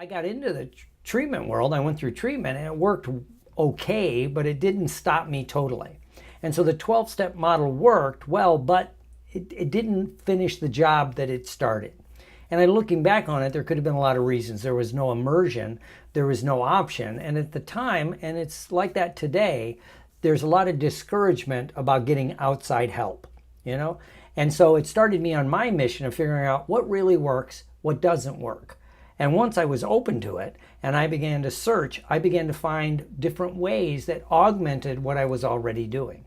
I got into the treatment world. I went through treatment and it worked okay, but it didn't stop me totally. And so the 12-step model worked well, but it didn't finish the job that it started. And looking back on it, there could have been a lot of reasons. There was no immersion, there was no option. And at the time, and it's like that today, there's a lot of discouragement about getting outside help, you know? And so it started me on my mission of figuring out what really works, what doesn't work. And once I was open to it and I began to search, I began to find different ways that augmented what I was already doing.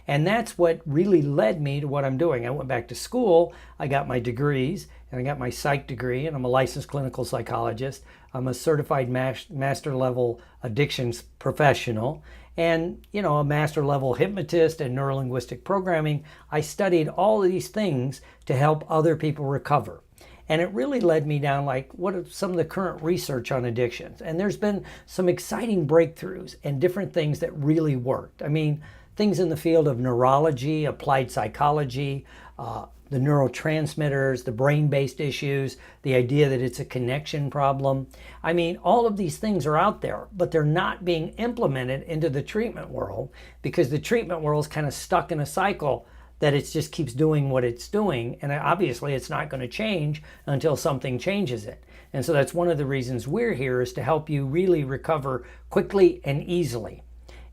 And that's what really led me to what I'm doing. I went back to school, I got my degrees, and I got my psych degree, and I'm a licensed clinical psychologist. I'm a certified master level addictions professional, and a master level hypnotist and neurolinguistic programming. I studied all of these things to help other people recover. And it really led me down like what are some of the current research on addictions. And there's been some exciting breakthroughs and different things that really worked. I mean, things in the field of neurology, applied psychology, the neurotransmitters, the brain-based issues, the idea that it's a connection problem. I mean, all of these things are out there, but they're not being implemented into the treatment world because the treatment world is kind of stuck in a cycle that it just keeps doing what it's doing. And obviously it's not going to change until something changes it. And so that's one of the reasons we're here, is to help you really recover quickly and easily.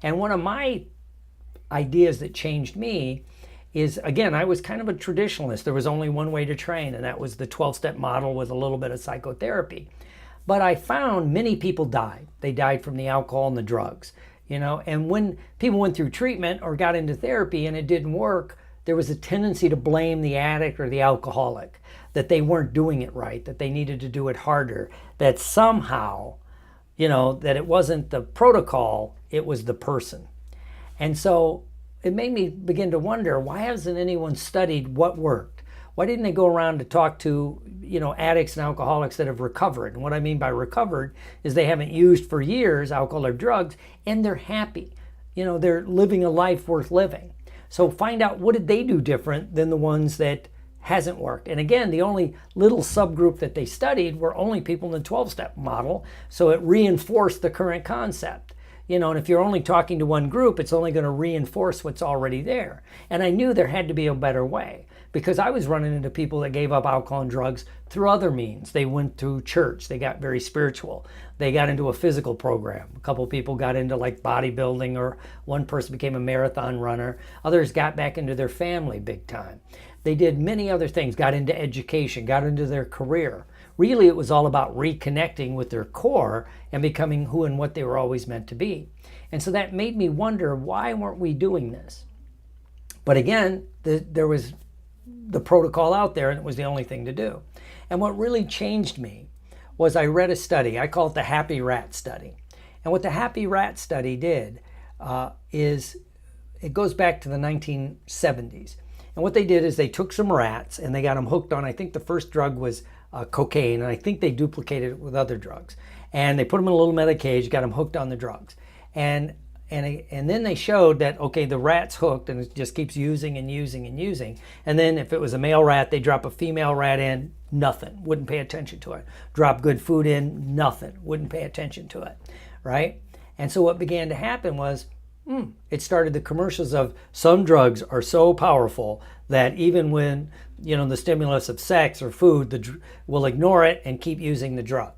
And one of my ideas that changed me is, again, I was kind of a traditionalist. There was only one way to train, and that was the 12-step model with a little bit of psychotherapy. But I found many people died. They died from the alcohol and the drugs, and when people went through treatment or got into therapy and it didn't work, there was a tendency to blame the addict or the alcoholic, that they weren't doing it right, that they needed to do it harder, that somehow, that it wasn't the protocol, it was the person. And so it made me begin to wonder, why hasn't anyone studied what worked? Why didn't they go around to talk to, addicts and alcoholics that have recovered? And what I mean by recovered is they haven't used for years alcohol or drugs, and they're happy. They're living a life worth living. So find out, what did they do different than the ones that hasn't worked? And again, the only little subgroup that they studied were only people in the 12-step model. So it reinforced the current concept. And if you're only talking to one group, it's only going to reinforce what's already there. And I knew there had to be a better way, because I was running into people that gave up alcohol and drugs through other means. They went to church. They got very spiritual. They got into a physical program. A couple of people got into like bodybuilding, or one person became a marathon runner. Others got back into their family big time. They did many other things, got into education, got into their career. Really, it was all about reconnecting with their core and becoming who and what they were always meant to be. And so that made me wonder, why weren't we doing this? But again, there was the protocol out there, and it was the only thing to do. And what really changed me was I read a study. I call it the Happy Rat Study. And what the Happy Rat Study did is, it goes back to the 1970s. And what they did is they took some rats and they got them hooked on, I think the first drug was cocaine, and I think they duplicated it with other drugs. And they put them in a little metal cage, got them hooked on the drugs. And then they showed that, okay, the rat's hooked and it just keeps using and using and using. And then if it was a male rat, they drop a female rat in, nothing, wouldn't pay attention to it. Drop good food in, nothing, wouldn't pay attention to it, right? And so what began to happen was, it started the commercials of, some drugs are so powerful that even when, the stimulus of sex or food, will ignore it and keep using the drug.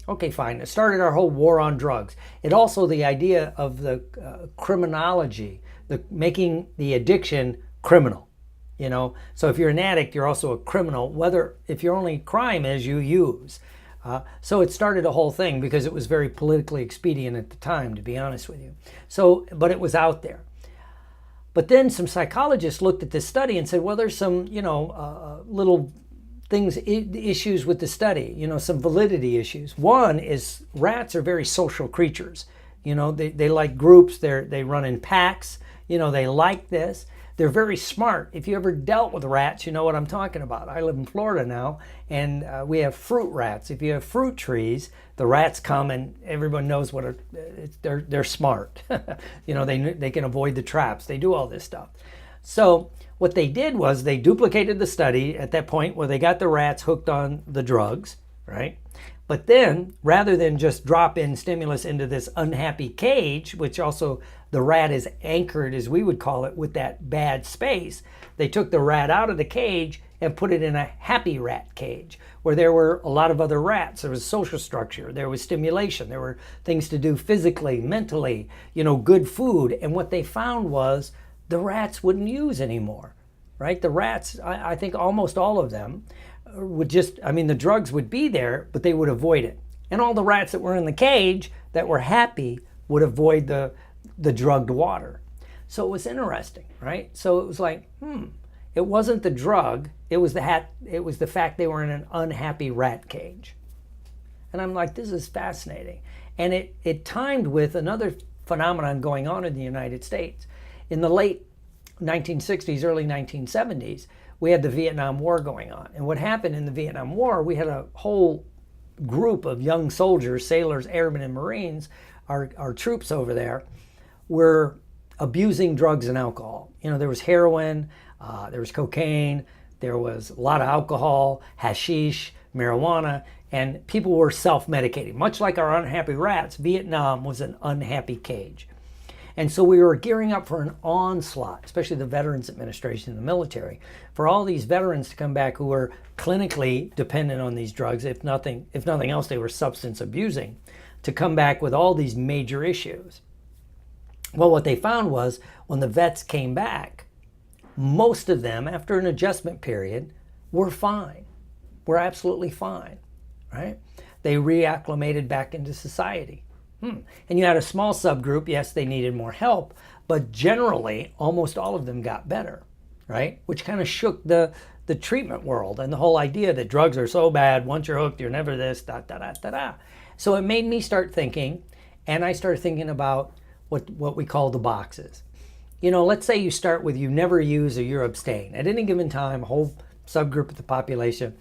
Okay, fine. It started our whole war on drugs. It also, the idea of the criminology, making the addiction criminal. So if you're an addict, you're also a criminal, if your only crime is you use. So it started a whole thing because it was very politically expedient at the time, to be honest with you. But it was out there. But then some psychologists looked at this study and said, well, there's some, little things, issues with the study, some validity issues. One is, rats are very social creatures. They like groups, they run in packs, they like this. They're very smart. If you ever dealt with rats, you know what I'm talking about. I live in Florida now, and we have fruit rats. If you have fruit trees, the rats come, and everyone knows they're smart. They can avoid the traps. They do all this stuff. So what they did was they duplicated the study at that point where they got the rats hooked on the drugs, right? But then, rather than just drop in stimulus into this unhappy cage, which also the rat is anchored, as we would call it, with that bad space, they took the rat out of the cage and put it in a happy rat cage where there were a lot of other rats. There was social structure, there was stimulation, there were things to do physically, mentally, good food. And what they found was the rats wouldn't use anymore, right? The rats, I think almost all of them would the drugs would be there, but they would avoid it. And all the rats that were in the cage that were happy would avoid the drugged water. So it was interesting, right? So it was like, it wasn't the drug, it was the fact they were in an unhappy rat cage. And I'm like, this is fascinating. And it timed with another phenomenon going on in the United States. In the late 1960s, early 1970s, we had the Vietnam War going on. And what happened in the Vietnam War, we had a whole group of young soldiers, sailors, airmen, and Marines, our troops over there, were abusing drugs and alcohol. There was heroin, there was cocaine, there was a lot of alcohol, hashish, marijuana, and people were self-medicating. Much like our unhappy rats, Vietnam was an unhappy cage. And so we were gearing up for an onslaught, especially the Veterans Administration and the military, for all these veterans to come back who were clinically dependent on these drugs. If nothing else, they were substance abusing, to come back with all these major issues. Well, what they found was when the vets came back, most of them, after an adjustment period, were fine. Were absolutely fine, right? They reacclimated back into society. And you had a small subgroup, yes, they needed more help, but generally, almost all of them got better, right? Which kind of shook the treatment world and the whole idea that drugs are so bad, once you're hooked, you're never this, da, da, da, da, da. So it made me start thinking, and I started thinking about what we call the boxes. Let's say you start with you never use or you abstain. At any given time, a whole subgroup of the population,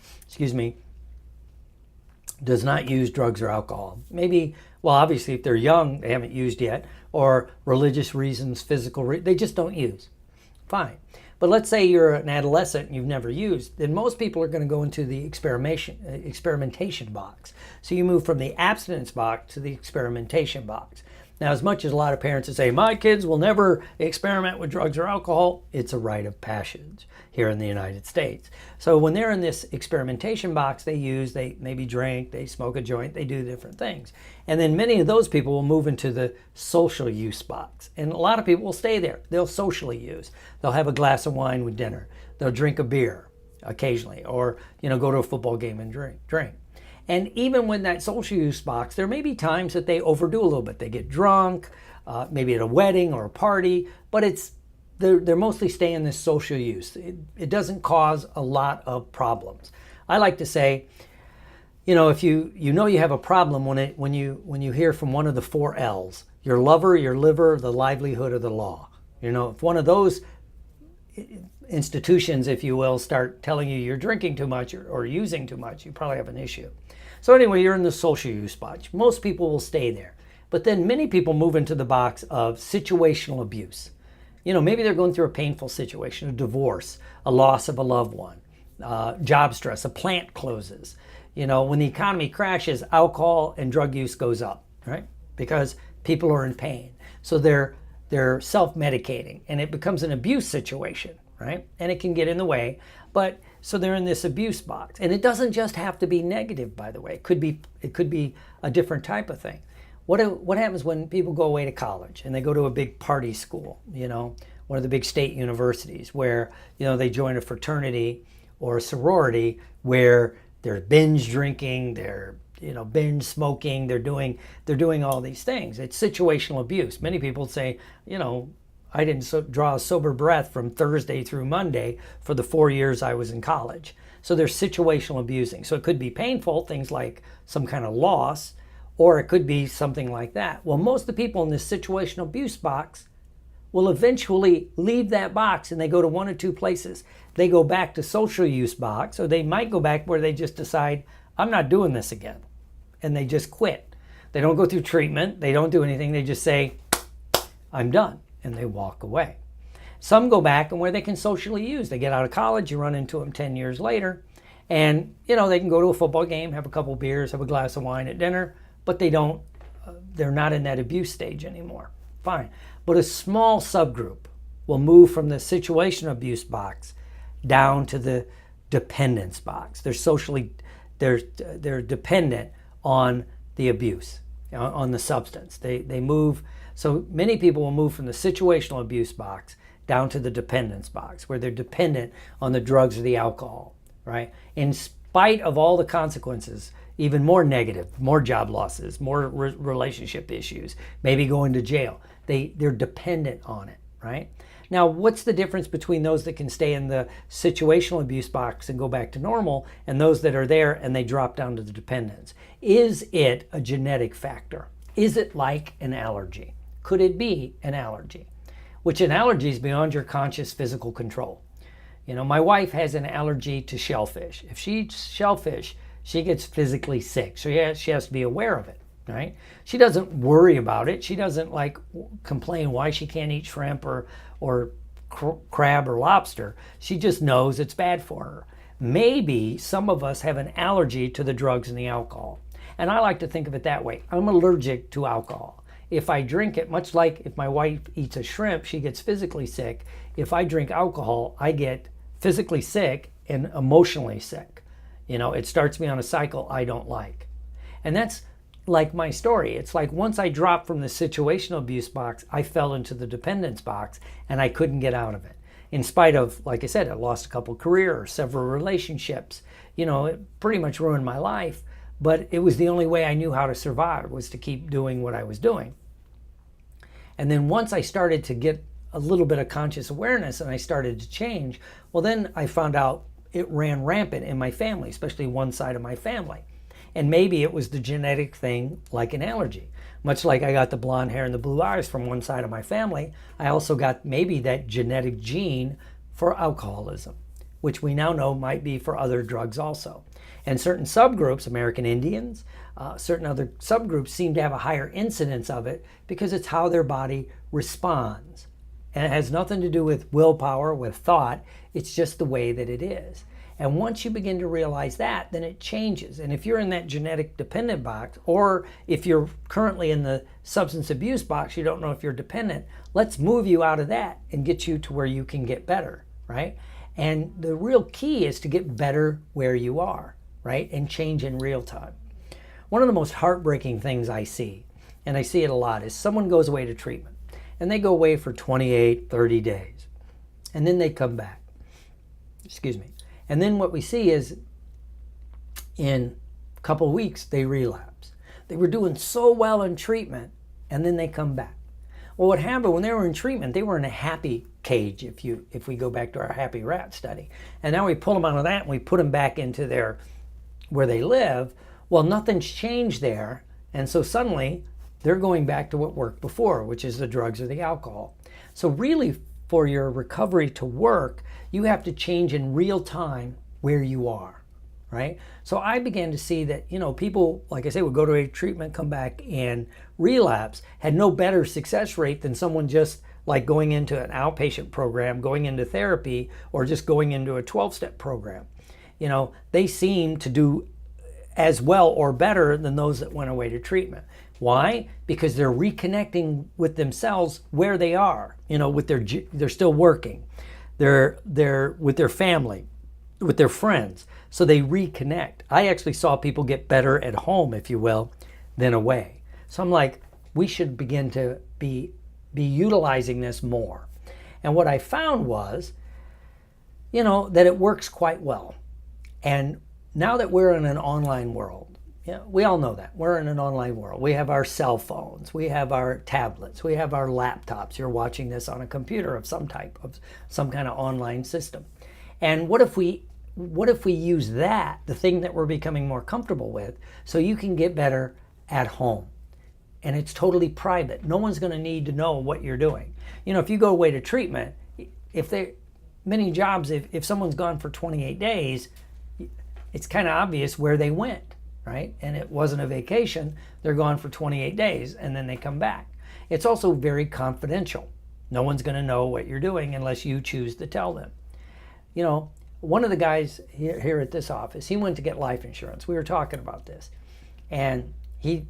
does not use drugs or alcohol. Maybe, well, obviously if they're young, they haven't used yet, or religious reasons, they just don't use. Fine. But let's say you're an adolescent and you've never used, then most people are going to go into the experimentation box. So you move from the abstinence box to the experimentation box. Now, as much as a lot of parents would say, my kids will never experiment with drugs or alcohol, it's a rite of passage here in the United States. So when they're in this experimentation box, they maybe drink, they smoke a joint, they do different things. And then many of those people will move into the social use box. And a lot of people will stay there. They'll socially use. They'll have a glass of wine with dinner. They'll drink a beer occasionally, or go to a football game and drink. And even when that social use box, there may be times that they overdo a little bit. They get drunk, maybe at a wedding or a party, but they're mostly staying in this social use. It doesn't cause a lot of problems. I like to say, if you have a problem when you hear from one of the 4 L's, your lover, your liver, the livelihood, or the law. If one of those institutions, if you will, start telling you you're drinking too much or using too much, you probably have an issue. So anyway, you're in the social use box. Most people will stay there. But then many people move into the box of situational abuse. Maybe they're going through a painful situation, a divorce, a loss of a loved one, job stress, a plant closes. When the economy crashes, alcohol and drug use goes up, right? Because people are in pain. So they're self-medicating, and it becomes an abuse situation, right? And it can get in the way. But so they're in this abuse box. And it doesn't just have to be negative, by the way. It could be a different type of thing. What happens when people go away to college and they go to a big party school, one of the big state universities where, they join a fraternity or a sorority where they're binge drinking, they're, binge smoking, they're doing all these things. It's situational abuse. Many people say, I didn't draw a sober breath from Thursday through Monday for the 4 years I was in college. So they're situational abusing. So it could be painful, things like some kind of loss, or it could be something like that. Well, most of the people in this situational abuse box will eventually leave that box and they go to one or two places. They go back to social use box, or they might go back where they just decide, I'm not doing this again. And they just quit. They don't go through treatment. They don't do anything. They just say, I'm done. And they walk away. Some go back and where they can socially use. They get out of college, you run into them 10 years later, And, they can go to a football game, have a couple beers, have a glass of wine at dinner, but they're not in that abuse stage anymore. Fine. But a small subgroup will move from the situational abuse box down to the dependence box. They're dependent on the abuse, on the substance. They move. So many people will move from the situational abuse box down to the dependence box, where they're dependent on the drugs or the alcohol, right? In spite of all the consequences, even more negative, more job losses, more relationship issues, maybe going to jail. They're dependent on it, right? Now, what's the difference between those that can stay in the situational abuse box and go back to normal and those that are there and they drop down to the dependence? Is it a genetic factor? Is it like an allergy? Could it be an allergy? Which an allergy is beyond your conscious physical control. My wife has an allergy to shellfish. If she eats shellfish, she gets physically sick. So she has to be aware of it, right? She doesn't worry about it. She doesn't complain why she can't eat shrimp or crab or lobster. She just knows it's bad for her. Maybe some of us have an allergy to the drugs and the alcohol. And I like to think of it that way. I'm allergic to alcohol. If I drink it, much like if my wife eats a shrimp, she gets physically sick. If I drink alcohol, I get physically sick and emotionally sick. It starts me on a cycle I don't like. And that's like my story. It's like once I dropped from the situational abuse box, I fell into the dependence box and I couldn't get out of it. In spite of, like I said, I lost a couple careers, several relationships. It pretty much ruined my life, but it was the only way I knew how to survive, was to keep doing what I was doing. And then once I started to get a little bit of conscious awareness and I started to change, well, then I found out it ran rampant in my family, especially one side of my family. And maybe it was the genetic thing, like an allergy. Much like I got the blonde hair and the blue eyes from one side of my family, I also got maybe that genetic gene for alcoholism, which we now know might be for other drugs also. And certain subgroups, American Indians, certain other subgroups seem to have a higher incidence of it because it's how their body responds. And it has nothing to do with willpower, with thought. It's just the way that it is. And once you begin to realize that, then it changes. And if you're in that genetic dependent box, or if you're currently in the substance abuse box, you don't know if you're dependent, let's move you out of that and get you to where you can get better, right? And the real key is to get better where you are, right? And change in real time. One of the most heartbreaking things I see, and I see it a lot, is someone goes away to treatment. And they go away for 28, 30 days. And then they come back. And then what we see is in a couple of weeks, they relapse. They were doing so well in treatment, and then they come back. Well, what happened when they were in treatment, they were in a happy cage, if we go back to our happy rat study. And now we pull them out of that and we put them back into where they live. Well, nothing's changed there. And so suddenly they're going back to what worked before, which is the drugs or the alcohol. So really, for your recovery to work, you have to change in real time where you are, right? So I began to see that, people, like I say, would go to a treatment, come back and relapse, had no better success rate than someone just like going into an outpatient program, going into therapy, or just going into a 12-step program. They seem to do as well or better than those that went away to treatment. Why? Because they're reconnecting with themselves where they are. They're still working. They're with their family, with their friends. So they reconnect. I actually saw people get better at home, if you will, than away. So I'm like, we should begin to be utilizing this more. And what I found was, that it works quite well. And now that we're in an online world, we all know that. We're in an online world. We have our cell phones. We have our tablets. We have our laptops. You're watching this on a computer of some type, of some kind of online system. And what if we use that, the thing that we're becoming more comfortable with, so you can get better at home? And it's totally private. No one's going to need to know what you're doing. If you go away to treatment, many jobs, if someone's gone for 28 days, it's kind of obvious where they went. Right? And it wasn't a vacation. They're gone for 28 days and then they come back. It's also very confidential. No one's going to know what you're doing unless you choose to tell them. one of the guys here at this office, he went to get life insurance. We were talking about this, and he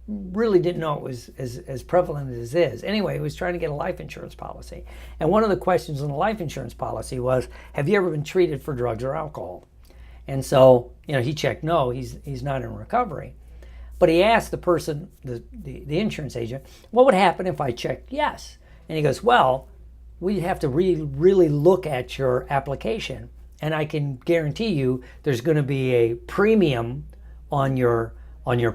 really didn't know it was as prevalent as it is. Anyway, he was trying to get a life insurance policy. And one of the questions in the life insurance policy was, have you ever been treated for drugs or alcohol? And so, he checked no, he's not in recovery. But he asked the person, the insurance agent, what would happen if I checked yes? And he goes, well, we have to really look at your application. And I can guarantee you there's going to be a premium on your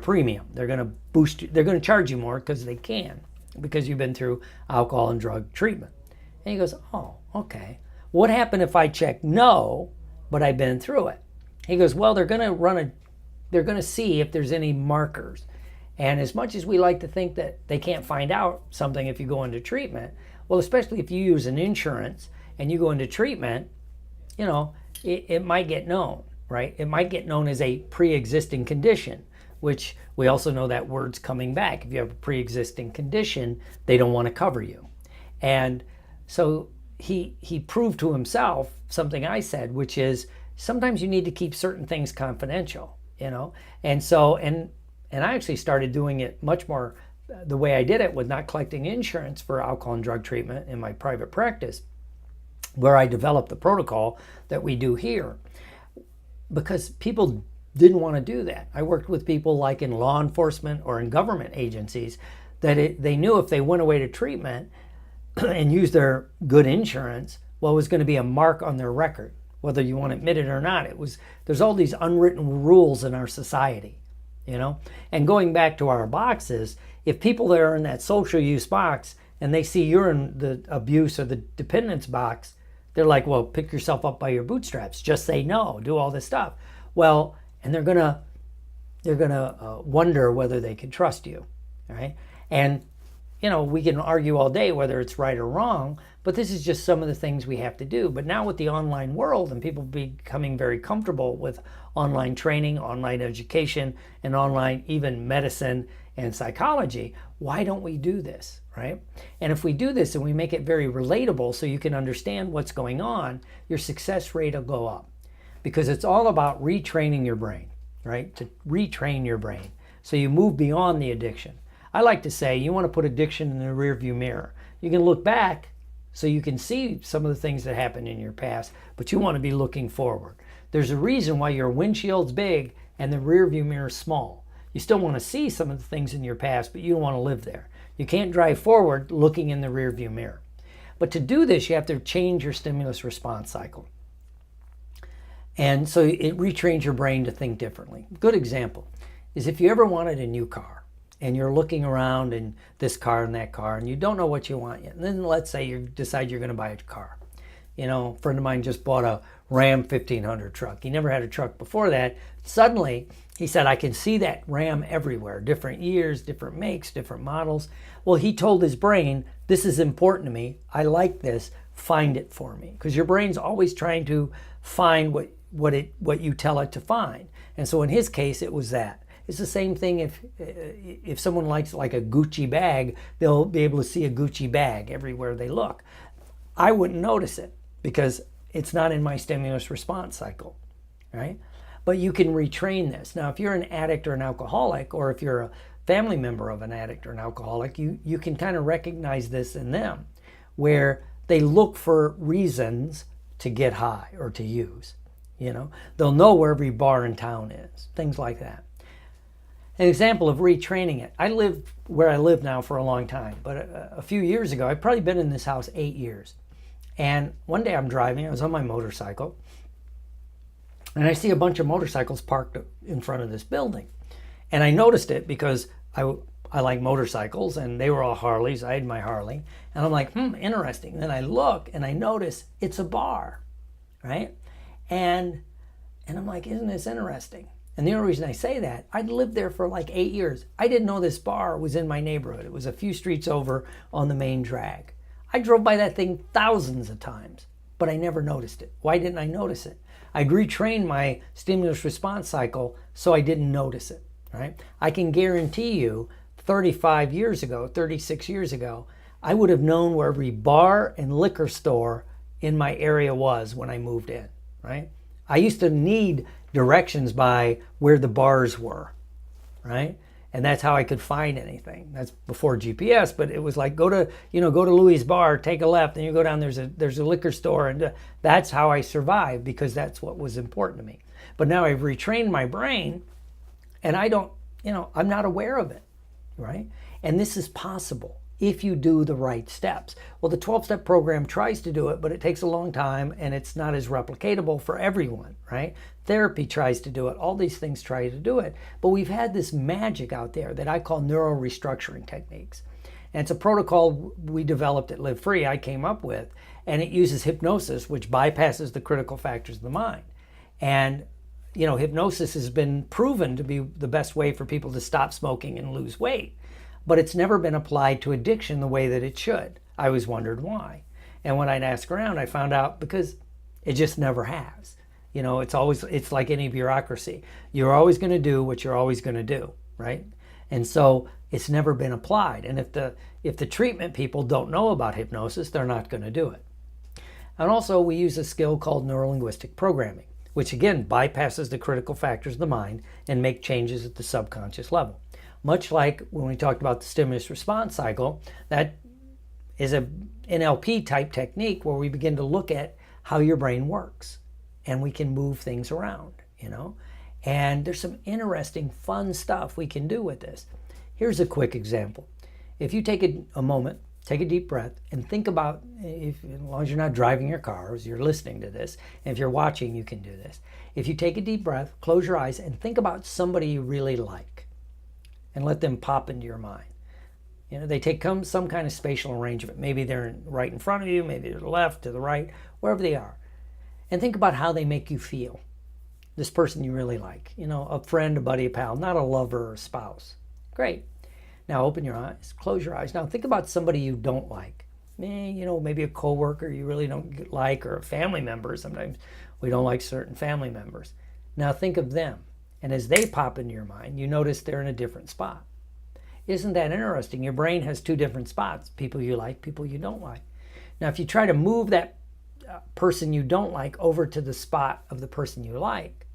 premium. They're going to boost you, they're going to charge you more because they can, because you've been through alcohol and drug treatment. And he goes, oh, okay. What happened if I check no, but I've been through it? He goes, well, they're going to see if there's any markers. And as much as we like to think that they can't find out something if you go into treatment, well, especially if you use an insurance and you go into treatment, it might get known, right? It might get known as a pre-existing condition, which we also know that word's coming back. If you have a pre-existing condition, they don't want to cover you. And so he proved to himself something I said, which is sometimes you need to keep certain things confidential, And so, and I actually started doing it much more the way I did it, with not collecting insurance for alcohol and drug treatment in my private practice, where I developed the protocol that we do here, because people didn't want to do that. I worked with people like in law enforcement or in government agencies that they knew if they went away to treatment and used their good insurance, well, it was going to be a mark on their record, whether you want to admit it or not. There's all these unwritten rules in our society, And going back to our boxes, if people that are in that social use box and they see you're in the abuse or the dependence box, they're like, well, pick yourself up by your bootstraps. Just say no. Do all this stuff. Well, and they're gonna wonder whether they can trust you, right? And we can argue all day whether it's right or wrong, but this is just some of the things we have to do. But now with the online world and people becoming very comfortable with online training, online education, and online even medicine and psychology, why don't we do this, right? And if we do this and we make it very relatable so you can understand what's going on, your success rate will go up, because it's all about retraining your brain, right? To retrain your brain so you move beyond the addiction. I like to say you want to put addiction in the rearview mirror. You can look back so you can see some of the things that happened in your past, but you want to be looking forward. There's a reason why your windshield's big and the rearview mirror's small. You still want to see some of the things in your past, but you don't want to live there. You can't drive forward looking in the rearview mirror. But to do this, you have to change your stimulus response cycle. And so it retrains your brain to think differently. Good example is if you ever wanted a new car and you're looking around in this car and that car and you don't know what you want yet. And then let's say you decide you're going to buy a car. A friend of mine just bought a Ram 1500 truck. He never had a truck before that. Suddenly, he said, I can see that Ram everywhere, different years, different makes, different models. Well, he told his brain, this is important to me. I like this. Find it for me. Because your brain's always trying to find what you tell it to find. And so in his case, it was that. It's the same thing if someone likes like a Gucci bag, they'll be able to see a Gucci bag everywhere they look. I wouldn't notice it because it's not in my stimulus response cycle, right? But you can retrain this. Now, if you're an addict or an alcoholic, or if you're a family member of an addict or an alcoholic, you can kind of recognize this in them, where they look for reasons to get high or to use. They'll know where every bar in town is, things like that. An example of retraining it. I lived where I live now for a long time, but a few years ago, I've probably been in this house 8 years. And one day I'm driving, I was on my motorcycle, and I see a bunch of motorcycles parked in front of this building. And I noticed it because I like motorcycles, and they were all Harleys. I had my Harley. And I'm like, interesting. And then I look, and I notice it's a bar, right? And I'm like, isn't this interesting? And the only reason I say that, I'd lived there for like 8 years. I didn't know this bar was in my neighborhood. It was a few streets over on the main drag. I drove by that thing thousands of times, but I never noticed it. Why didn't I notice it? I'd retrained my stimulus response cycle so I didn't notice it, right? I can guarantee you 35 years ago, 36 years ago, I would have known where every bar and liquor store in my area was when I moved in, right? I used to need directions by where the bars were, right? And that's how I could find anything. That's before GPS, but it was like go to Louis Bar, take a left, and you go down. There's a liquor store, and that's how I survived because that's what was important to me. But now I've retrained my brain, and I'm not aware of it, right? And this is possible if you do the right steps. Well, the 12-step program tries to do it, but it takes a long time and it's not as replicatable for everyone, right? Therapy tries to do it. All these things try to do it. But we've had this magic out there that I call neuro restructuring techniques. And it's a protocol we developed at Live Free, I came up with, and it uses hypnosis, which bypasses the critical factors of the mind. And hypnosis has been proven to be the best way for people to stop smoking and lose weight. But it's never been applied to addiction the way that it should. I always wondered why. And when I'd ask around, I found out because it just never has. It's like any bureaucracy. You're always going to do what you're always going to do, right? And so it's never been applied. And if the treatment people don't know about hypnosis, they're not going to do it. And also we use a skill called neurolinguistic programming, which again bypasses the critical factors of the mind and make changes at the subconscious level. Much like when we talked about the stimulus response cycle, that is an NLP type technique where we begin to look at how your brain works and we can move things around, And there's some interesting, fun stuff we can do with this. Here's a quick example. If you take a moment, take a deep breath, and think about, as long as you're not driving your car, as you're listening to this, and if you're watching, you can do this. If you take a deep breath, close your eyes, and think about somebody you really like. And let them pop into your mind. They take some kind of spatial arrangement. Maybe they're right in front of you, maybe to the left, to the right, wherever they are. And think about how they make you feel. This person you really like. A friend, a buddy, a pal, not a lover or a spouse. Great. Now open your eyes, close your eyes. Now think about somebody you don't like. Maybe a coworker you really don't like, or a family member. Sometimes we don't like certain family members. Now think of them. And as they pop into your mind, you notice they're in a different spot. Isn't that interesting? Your brain has two different spots, people you like, people you don't like. Now, if you try to move that person you don't like over to the spot of the person you like,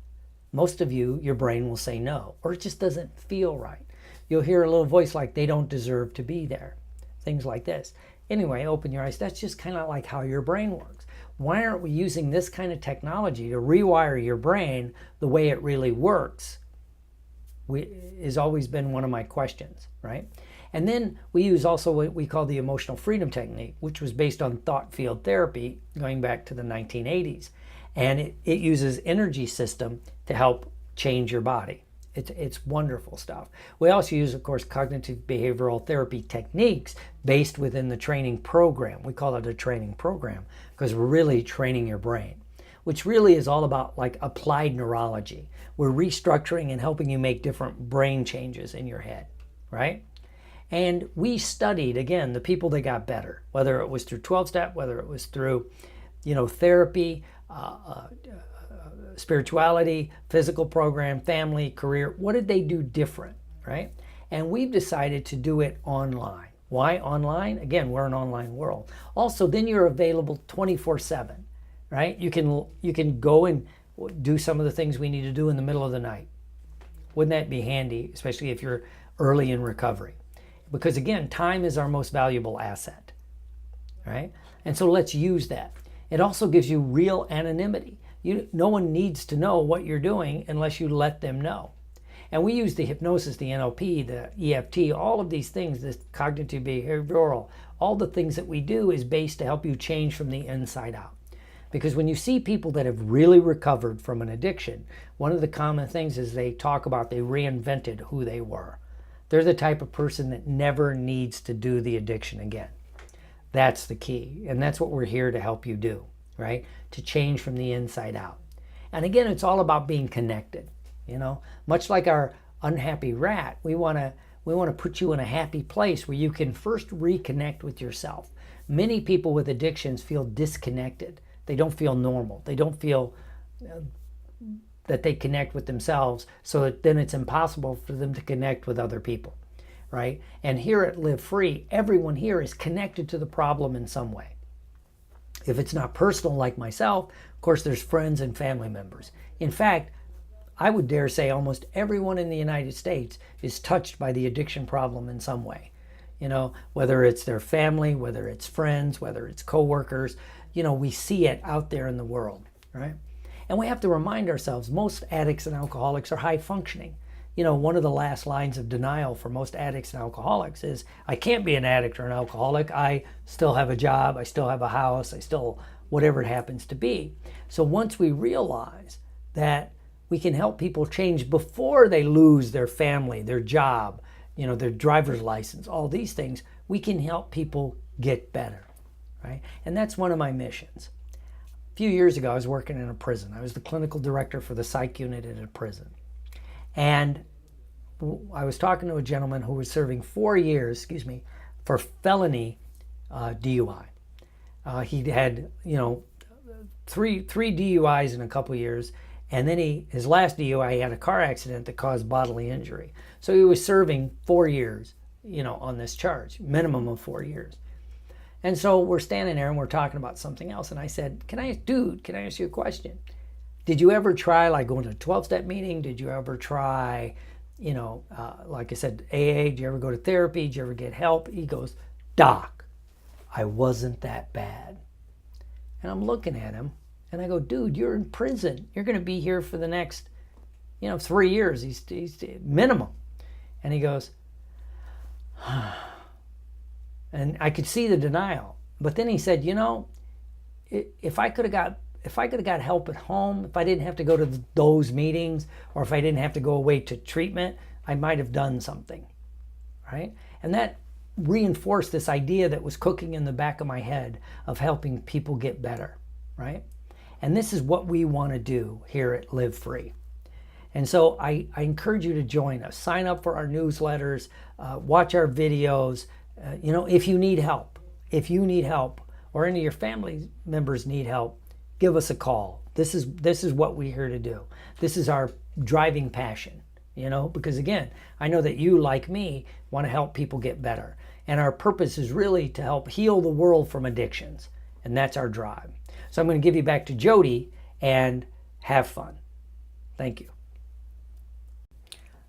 most of your brain will say no, or it just doesn't feel right. You'll hear a little voice like they don't deserve to be there, things like this. Anyway, open your eyes. That's just kind of like how your brain works. Why aren't we using this kind of technology to rewire your brain the way it really works? Has always been one of my questions, right? And then we use also what we call the emotional freedom technique, which was based on thought field therapy going back to the 1980s. And it uses energy system to help change your body. It's wonderful stuff. We also use, of course, cognitive behavioral therapy techniques based within the training program. We call it a training program because we're really training your brain, which really is all about like applied neurology. We're restructuring and helping you make different brain changes in your head, right? And we studied, again, the people that got better, whether it was through 12-step, whether it was through, therapy, spirituality, physical program, family, career. What did they do different, right? And we've decided to do it online. Why online? Again, we're an online world. Also, then you're available 24/7, right? You can go and do some of the things we need to do in the middle of the night. Wouldn't that be handy, especially if you're early in recovery? Because again, time is our most valuable asset, right? And so let's use that. It also gives you real anonymity. No one needs to know what you're doing unless you let them know. And we use the hypnosis, the NLP, the EFT, all of these things, this cognitive behavioral, all the things that we do is based to help you change from the inside out. Because when you see people that have really recovered from an addiction, one of the common things is they talk about they reinvented who they were. They're the type of person that never needs to do the addiction again. That's the key. And that's what we're here to help you do, right? To change from the inside out. And again, it's all about being connected. Much like our unhappy rat, we want to put you in a happy place where you can first reconnect with yourself. Many people with addictions feel disconnected. They don't feel normal. They don't feel that they connect with themselves, so that then it's impossible for them to connect with other people, right? And here at Live Free, everyone here is connected to the problem in some way. If it's not personal like myself, of course, there's friends and family members. In fact, I would dare say almost everyone in the United States is touched by the addiction problem in some way. Whether it's their family, whether it's friends, whether it's coworkers, we see it out there in the world, right? And we have to remind ourselves, most addicts and alcoholics are high functioning. One of the last lines of denial for most addicts and alcoholics is, I can't be an addict or an alcoholic. I still have a job. I still have a house. I still, whatever it happens to be. So once we realize that we can help people change before they lose their family, their job, their driver's license, all these things, we can help people get better, right? And that's one of my missions. A few years ago, I was working in a prison. I was the clinical director for the psych unit in a prison. And I was talking to a gentleman who was serving 4 years, for felony DUI. He had, three DUIs in a couple years. And then his last DUI, he had a car accident that caused bodily injury. So he was serving 4 years, on this charge, minimum of 4 years. And so we're standing there and we're talking about something else. And I said, can I ask you a question? Did you ever try going to a 12-step meeting? Did you ever try, like I said, AA? Did you ever go to therapy? Did you ever get help? He goes, Doc, I wasn't that bad. And I'm looking at him. And I go, dude, you're in prison. You're going to be here for the next, 3 years. He's minimum. And he goes, and I could see the denial. But then he said, if I could have got help at home, if I didn't have to go to those meetings, or if I didn't have to go away to treatment, I might have done something, right? And that reinforced this idea that was cooking in the back of my head of helping people get better, right? And this is what we want to do here at Live Free. And so I encourage you to join us. Sign up for our newsletters, watch our videos. If you need help, or any of your family members need help, give us a call. This is what we're here to do. This is our driving passion, because again, I know that you, like me, want to help people get better. And our purpose is really to help heal the world from addictions. And that's our drive. So I'm going to give you back to Jody and have fun. Thank you.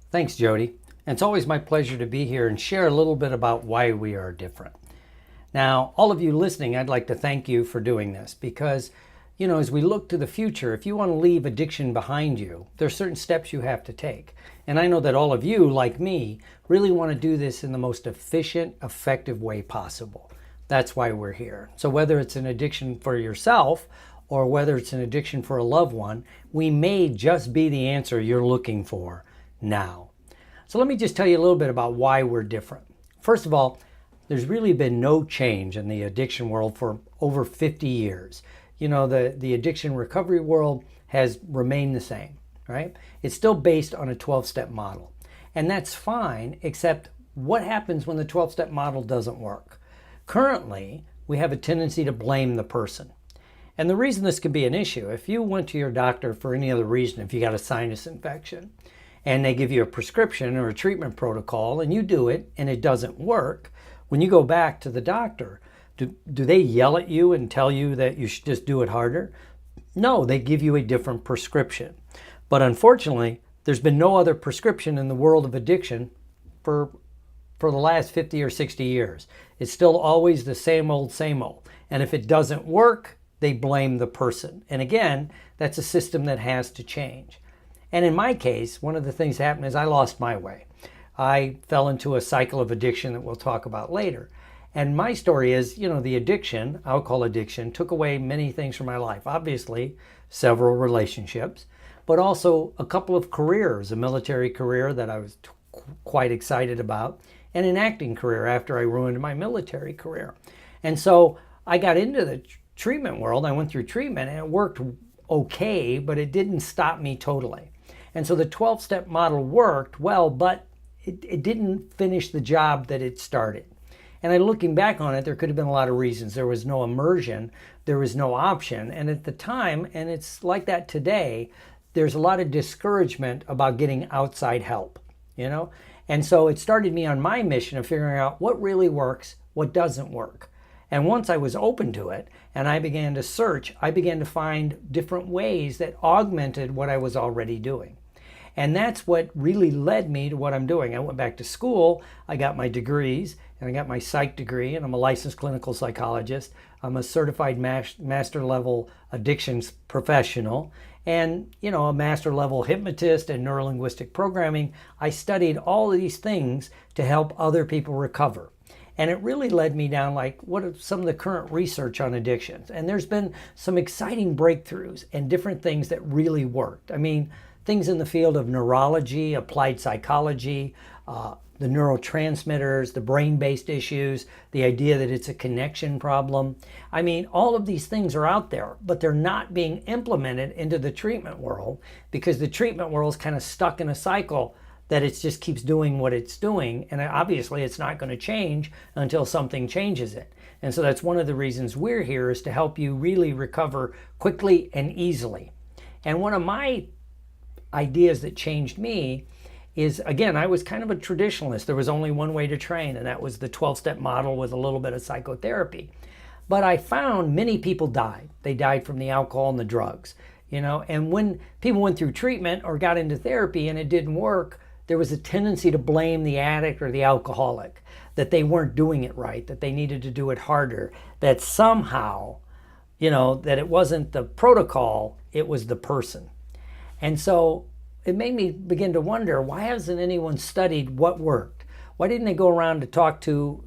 Thanks, Jody. And it's always my pleasure to be here and share a little bit about why we are different. Now, all of you listening, I'd like to thank you for doing this because, as we look to the future, if you want to leave addiction behind you, there are certain steps you have to take. And I know that all of you, like me, really want to do this in the most efficient, effective way possible. That's why we're here. So whether it's an addiction for yourself or whether it's an addiction for a loved one, we may just be the answer you're looking for now. So let me just tell you a little bit about why we're different. First of all, there's really been no change in the addiction world for over 50 years. The addiction recovery world has remained the same, right? It's still based on a 12-step model. And that's fine, except what happens when the 12-step model doesn't work? Currently, we have a tendency to blame the person. And the reason this can be an issue, if you went to your doctor for any other reason, if you got a sinus infection, and they give you a prescription or a treatment protocol, and you do it, and it doesn't work, when you go back to the doctor, do they yell at you and tell you that you should just do it harder? No, they give you a different prescription. But unfortunately, there's been no other prescription in the world of addiction for the last 50 or 60 years. It's still always the same old, same old. And if it doesn't work, they blame the person. And again, that's a system that has to change. And in my case, one of the things that happened is I lost my way. I fell into a cycle of addiction that we'll talk about later. And my story is, the addiction, alcohol addiction, took away many things from my life. Obviously, several relationships, but also a couple of careers, a military career that I was quite excited about, and an acting career after I ruined my military career. And so I got into the treatment world. I went through treatment and it worked okay, but it didn't stop me totally. And so the 12-step model worked well, but it didn't finish the job that it started. And looking back on it, there could have been a lot of reasons. There was no immersion, there was no option. And at the time, and it's like that today, there's a lot of discouragement about getting outside help, And so it started me on my mission of figuring out what really works, what doesn't work. And once I was open to it and I began to search, I began to find different ways that augmented what I was already doing. And that's what really led me to what I'm doing. I went back to school, I got my degrees, and I got my psych degree, and I'm a licensed clinical psychologist. I'm a certified master level addictions professional, and a master level hypnotist and neurolinguistic programming. I studied all of these things to help other people recover. And it really led me down like what are some of the current research on addictions. And there's been some exciting breakthroughs and different things that really worked. I mean, things in the field of neurology, applied psychology, the neurotransmitters, the brain-based issues, the idea that it's a connection problem. I mean, all of these things are out there, but they're not being implemented into the treatment world because the treatment world is kind of stuck in a cycle that it just keeps doing what it's doing. And obviously it's not going to change until something changes it. And so that's one of the reasons we're here, is to help you really recover quickly and easily. And one of my ideas that changed me is, again, I was kind of a traditionalist. There was only one way to train, and that was the 12-step model with a little bit of psychotherapy. But I found many people died. They died from the alcohol and the drugs, and when people went through treatment or got into therapy and it didn't work, there was a tendency to blame the addict or the alcoholic, that they weren't doing it right, that they needed to do it harder, that somehow, that it wasn't the protocol, it was the person. And so it made me begin to wonder, why hasn't anyone studied what worked? Why didn't they go around to talk to,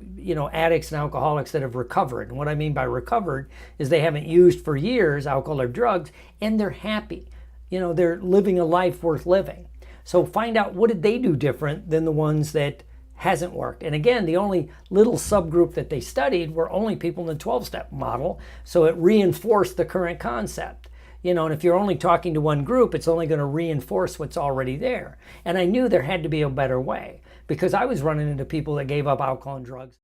addicts and alcoholics that have recovered? And what I mean by recovered is they haven't used for years alcohol or drugs, and they're happy. They're living a life worth living. So find out, what did they do different than the ones that hasn't worked? And again, the only little subgroup that they studied were only people in the 12-step model. So it reinforced the current concept. And if you're only talking to one group, it's only going to reinforce what's already there. And I knew there had to be a better way, because I was running into people that gave up alcohol and drugs.